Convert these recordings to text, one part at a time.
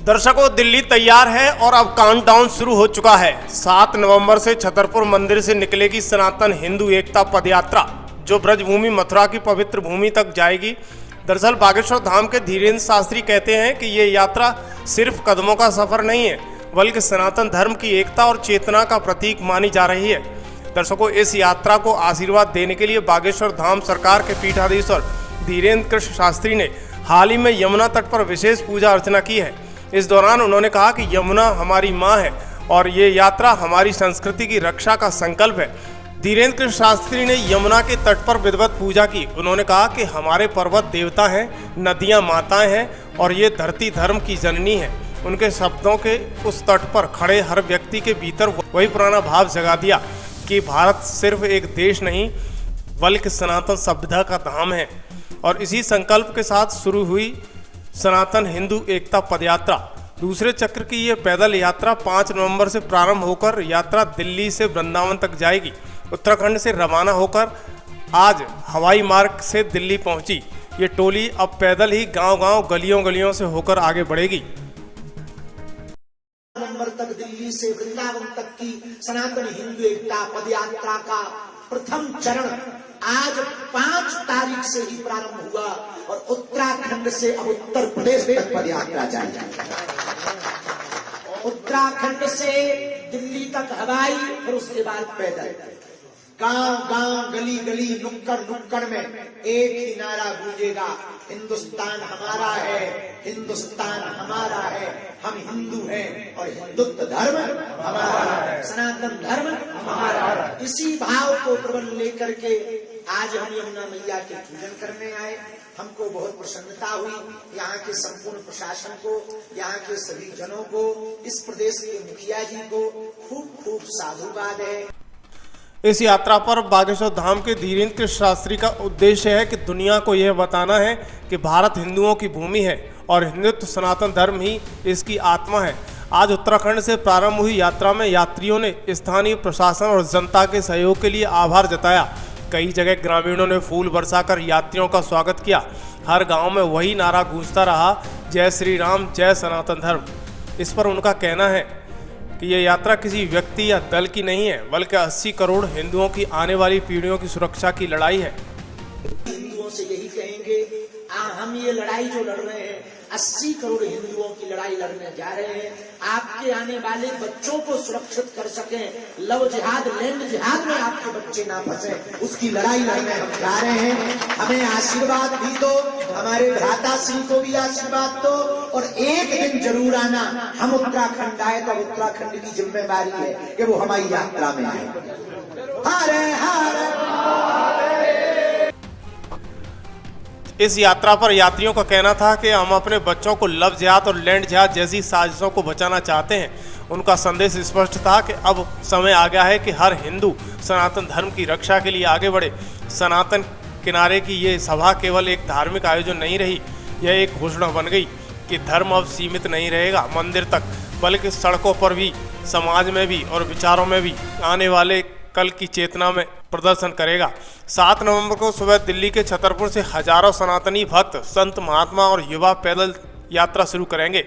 दर्शकों, दिल्ली तैयार है और अब काउंटडाउन शुरू हो चुका है। 7 नवंबर से छतरपुर मंदिर से निकलेगी सनातन हिंदू एकता पदयात्रा, जो ब्रजभूमि मथुरा की पवित्र भूमि तक जाएगी। दरअसल बागेश्वर धाम के धीरेन्द्र शास्त्री कहते हैं कि ये यात्रा सिर्फ कदमों का सफर नहीं है, बल्कि सनातन धर्म की एकता और चेतना का प्रतीक मानी जा रही है। दर्शकों, इस यात्रा को आशीर्वाद देने के लिए बागेश्वर धाम सरकार के पीठाधीश्वर धीरेन्द्र कृष्ण शास्त्री ने हाल ही में यमुना तट पर विशेष पूजा अर्चना की है। इस दौरान उन्होंने कहा कि यमुना हमारी माँ है और ये यात्रा हमारी संस्कृति की रक्षा का संकल्प है। धीरेन्द्र कृष्ण शास्त्री ने यमुना के तट पर विधिवत पूजा की। उन्होंने कहा कि हमारे पर्वत देवता हैं, नदियाँ माताएं हैं और ये धरती धर्म की जननी है। उनके शब्दों के उस तट पर खड़े हर व्यक्ति के भीतर वही पुराना भाव जगा दिया कि भारत सिर्फ एक देश नहीं, बल्कि सनातन सभ्यता का धाम है। और इसी संकल्प के साथ शुरू हुई सनातन हिंदू एकता पदयात्रा। दूसरे चक्र की ये पैदल यात्रा 5 नवंबर से प्रारंभ होकर यात्रा दिल्ली से वृंदावन तक जाएगी। उत्तराखंड से रवाना होकर आज हवाई मार्ग से दिल्ली पहुंची ये टोली अब पैदल ही गांव-गांव, गलियों-गलियों से होकर आगे बढ़ेगी। नवंबर तक दिल्ली से वृंदावन तक की सनातन हिंदू एकता पदयात्रा का प्रथम चरण आज 5 तारीख से ही प्रारंभ हुआ और उत्तराखंड से अब उत्तर प्रदेश तक पदयात्रा जाएगी। उत्तराखंड से दिल्ली तक हवाई, फिर उसके बाद पैदल। गांव-गांव, गली-गली, नुक्कड़ में एक ही नारा गूंजेगा, हिंदुस्तान हमारा है, हिंदुस्तान हमारा है, हम हिंदू हैं और हिंदुत्व धर्म हमारा है, सनातन धर्म हमारा है। इसी भाव को प्रबल लेकर के आज हम यमुना मैया के पूजन करने आए। हमको बहुत प्रसन्नता हुई। यहाँ के संपूर्ण प्रशासन को, यहाँ के सभी जनों को, इस प्रदेश के मुखिया जी को खूब खूब साधुवाद है। इस यात्रा पर बागेश्वर धाम के धीरेन्द्र कृष्ण शास्त्री का उद्देश्य है कि दुनिया को यह बताना है कि भारत हिंदुओं की भूमि है और हिंदुत्व सनातन धर्म ही इसकी आत्मा है। आज उत्तराखंड से प्रारंभ हुई यात्रा में यात्रियों ने स्थानीय प्रशासन और जनता के सहयोग के लिए आभार जताया। कई जगह ग्रामीणों ने फूल बरसाकर यात्रियों का स्वागत किया। हर गांव में वही नारा गूंजता रहा, जय श्री राम, जय सनातन धर्म। इस पर उनका कहना है कि ये यात्रा किसी व्यक्ति या दल की नहीं है, बल्कि 80 करोड़ हिंदुओं की आने वाली पीढ़ियों की सुरक्षा की लड़ाई है। हिंदुओं से यही कहेंगे, हम ये लड़ाई जो लड़ रहे हैं 80 करोड़ हिंदुओं की लड़ाई लड़ने जा रहे हैं। आपके आने वाले बच्चों को सुरक्षित कर सकें, लव जिहाद, लैंड जिहाद में आपके बच्चे ना फंसे, उसकी लड़ाई लड़ने हम जा रहे हैं। हमें आशीर्वाद भी दो, हमारे भ्राता सिंह को भी आशीर्वाद दो और एक दिन जरूर आना। हम उत्तराखंड आए तो उत्तराखंड की जिम्मेवारी है कि वो हमारी यात्रा में आए। हरे हरे। इस यात्रा पर यात्रियों का कहना था कि हम अपने बच्चों को लव जिहाद और लैंड जिहाद जैसी साजिशों को बचाना चाहते हैं। उनका संदेश स्पष्ट था कि अब समय आ गया है कि हर हिंदू सनातन धर्म की रक्षा के लिए आगे बढ़े। सनातन किनारे की ये सभा केवल एक धार्मिक आयोजन नहीं रही, यह एक घोषणा बन गई कि धर्म अब सीमित नहीं रहेगा मंदिर तक, बल्कि सड़कों पर भी, समाज में भी और विचारों में भी आने वाले कल की चेतना में प्रदर्शन करेगा। 7 नवंबर को सुबह दिल्ली के छतरपुर से हजारों सनातनी भक्त, संत, महात्मा और युवा पैदल यात्रा शुरू करेंगे।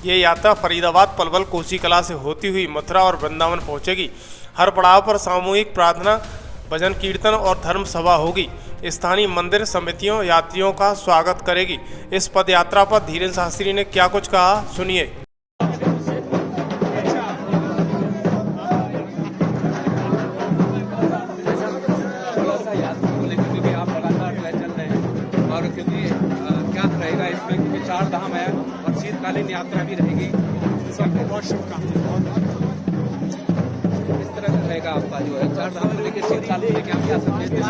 ये यात्रा फरीदाबाद, पलवल, कोसी कला से होती हुई मथुरा और वृंदावन पहुंचेगी। हर पड़ाव पर सामूहिक प्रार्थना, भजन कीर्तन और धर्म सभा होगी। स्थानीय मंदिर समितियों यात्रियों का स्वागत करेगी। इस पद यात्रा पर धीरेन्द्र शास्त्री ने क्या कुछ कहा, सुनिए। इसमें 4 धाम है और शीतकालीन यात्रा भी रहेगी। सबको बहुत शुभकामनाएं। इस तरह का रहेगा आपका जो है 4 धाम लेके शीतकालीन लेके आप जा सकते हैं।